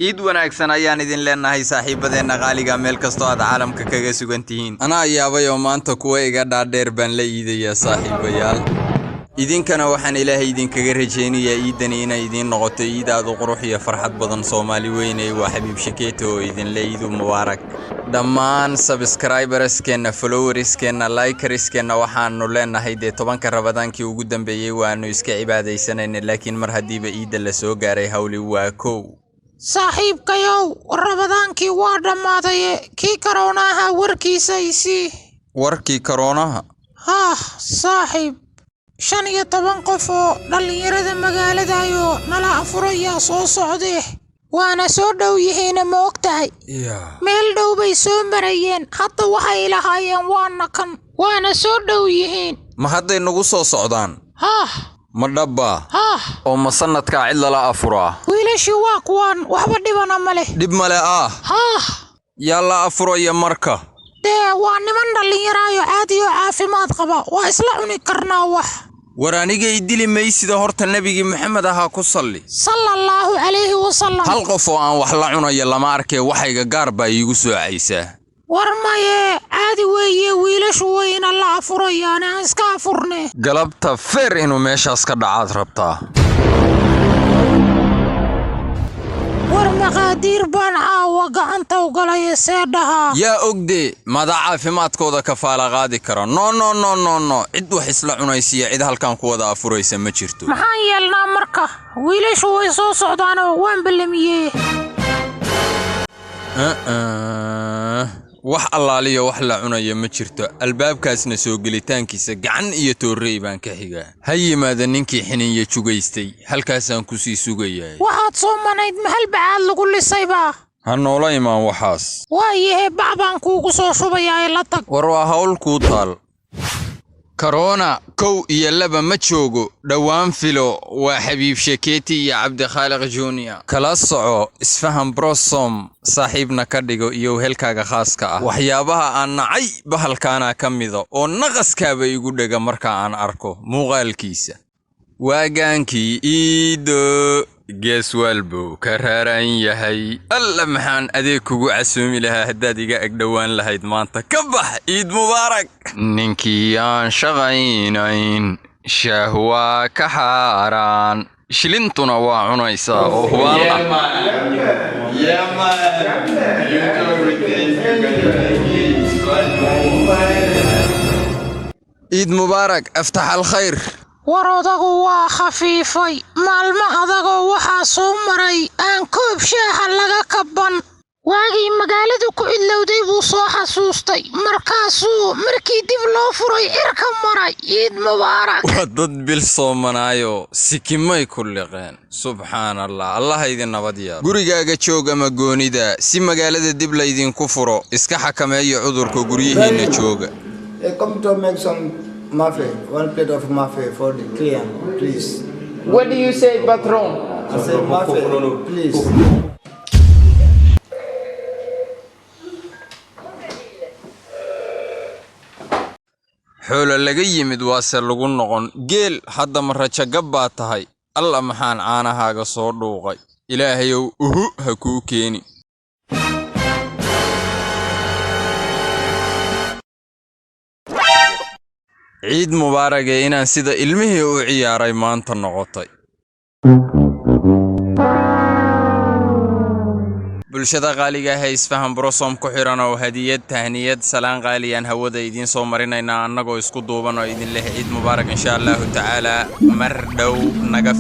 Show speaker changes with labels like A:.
A: إيد wanaagsan ayaan idin leenahay saaxiibadeena qaaliga meel kasto aad caalamka kaga sugan tihiin. Ana yaabay oo maanta kuwa iga dhaadheer baan la iidaya saaxiibayaal. idinkana waxaan Ilaahay idinkaga rajeynayaa iidani inay idin noqoto iid aad u qurux iyo farxad badan Soomaali weynay waa Xabiib Shakeeto oo idin leeyidu mubaarak. dhammaan subscriberskeena followerskeena likerskeena waxaanu leenahay 10 Rabadaankii ugu dambeeyay waanu iska cibaadeysanayna laakiin mar hadiiba iida la soo gaaray hawli waa kow.
B: saaxiibkayow Rabadaankii waa dhamaaday kii corona warkiisa
A: warkii corona
B: saaxiib 15 qof oo dhalinyarada magaalada ayo nala afuraya soo socday waana soo dhow yihiin ma ogtahay meel dhow bay soo marayeen hadda waxay lahaayeen waana soo dhow yihiin
A: ma hadday nagu soo socdaan ma dhaba oo ma sanadka cid la afuraa
B: wiilashii waa kuwan waxba dhibana male
A: dib male yalla afuraya marka
B: waa niman dhalinyaraayo caadi oo caafimaad qaba waa isla cuni karnaa wax
A: waraaniga idili meysida horta nabigi Maxamed aha ku
B: sallallahu alayhi wa sallam
A: hal qof oo aan wax la cunayo lama arkay waxayga gaar baa iigu soo caysaa
B: warmaye caadi weeye wiilashu wayna la afurayaan aan iska afurne
A: galabta feer inuu meeshaas ka dhacaad rabtaa
B: maqaadiir baan caawa gacanta u galay seedaha
A: yaa ogde mada caafimaadkooda ka faala qaadi karo no cid wax isla cunaysiya cid halkan ku wada afuraysa ma jirto
B: maxaan yeelnaa marka wiilashu way soo socdaan oo waan ballamiyay
A: wax allaaliyo wax la cunayo ma jirto albaabkaasna soo gelitaankiisa gacan iyo toorey baan ka xigaa ha yimaada ninkii xiniyo jugaystay halkaasaan ku sii sugayaa
B: waxaad soo manayd mahal bacaad lagu lisayba
A: ha noola imaan waxaas
B: waayahay bacbaan kuugu soo shubayaa la tag
A: war waa hawl kuu taal corona kow iyo laba ma joogo dhawaan filo waa Xabiib Shakeeti iyo Cabdi Khaaliq Junior kala soco isfaham brosom saaxiibna ka dhigo iyo helkaaga khaaska ah waxyaabaha aan nacay bahalkaana kamido oo naqaskaaba igu dhaga marka aan arko muuqaalkiisa waagaankii iido gees walbo ka raaran yahay alla maxaan adeeg kugu casuumi lahaa haddaad iga ag dhawaan lahayd maanta ka bax iid mubaarak ninkii aan shaqaynayn shahwa ka xaaraan shilintuna waa cunaysaa oo hubaal iid mubaarak aftax alkhayr
B: waradagu waa khafiifay maalmo adagoo waxaa soo maray aan koob shaaha laga kaban waagii magaaladu ku ilowday buu soo xasuustay markii dib loo furay cirka maray iid mubaarak
A: waa dad bil soomanaayo sikimay ku liqeen subxaanallah allah idin nabad yaab gurigaaga joog ama goonida si magaalada dib la idinku furo iska xakameeyo cudurka guryihiina jooga
C: Mafé, 1 plate of mafé for the client, please.
D: What do you say, patron?
C: I say mafé, please.
A: xoolo laga yimid waase lagu noqon geel hadda ma rajo gabba tahay alla maxaan caanahaaga soo dhuuqay ilaahayow ha kuu keeni ciid mubaarak inaan sida ilmihii u ciyaaray maanta noqotay bulshada qaaliga ah isfaham brosom ku xiran oo hadiyad tahniyad salaan qaaliyan hawada idin soo marinayna annagoo isku duuban oo idin leh ciid mubaarak insha Allah taala mar dhow naga